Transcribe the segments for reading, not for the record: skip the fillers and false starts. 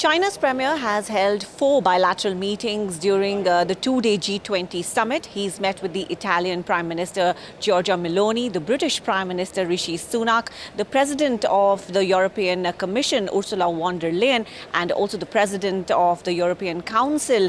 China's premier has held 4 bilateral meetings during the two-day G20 summit. He's met with the Italian Prime Minister Giorgia Meloni, the British Prime Minister Rishi Sunak, the President of the European Commission Ursula von der Leyen, and also the President of the European Council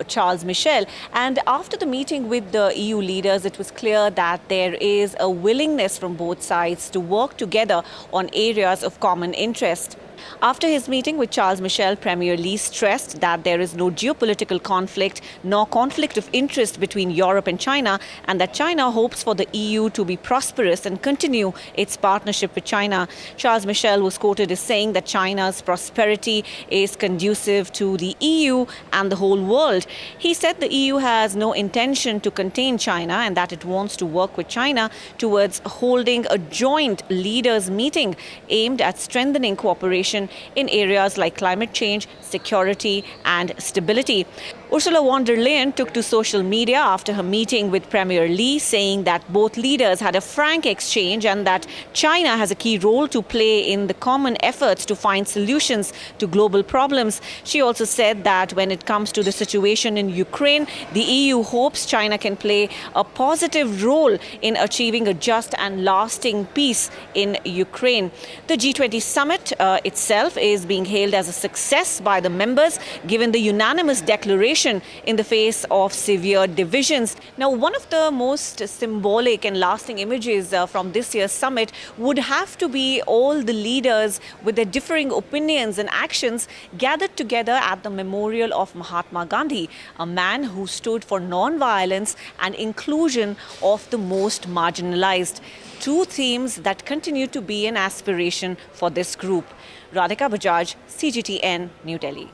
Charles Michel. And after the meeting with the EU leaders, it was clear that there is a willingness from both sides to work together on areas of common interest. After his meeting with Charles Michel, Premier Li stressed that there is no geopolitical conflict nor conflict of interest between Europe and China, and that China hopes for the EU to be prosperous and continue its partnership with China. Charles Michel was quoted as saying that China's prosperity is conducive to the EU and the whole world. He said the EU has no intention to contain China and that it wants to work with China towards holding a joint leaders' meeting aimed at strengthening cooperation in areas like climate change, security and stability. Ursula von der Leyen took to social media after her meeting with Premier Li, saying that both leaders had a frank exchange and that China has a key role to play in the common efforts to find solutions to global problems. She also said that when it comes to the situation in Ukraine, the EU hopes China can play a positive role in achieving a just and lasting peace in Ukraine. The G20 summit itself is being hailed as a success by the members, given the unanimous declaration in the face of severe divisions. Now, one of the most symbolic and lasting images from this year's summit would have to be all the leaders with their differing opinions and actions gathered together at the memorial of Mahatma Gandhi, a man who stood for non-violence and inclusion of the most marginalized. Two themes that continue to be an aspiration for this group. Radhika Bajaj, CGTN, New Delhi.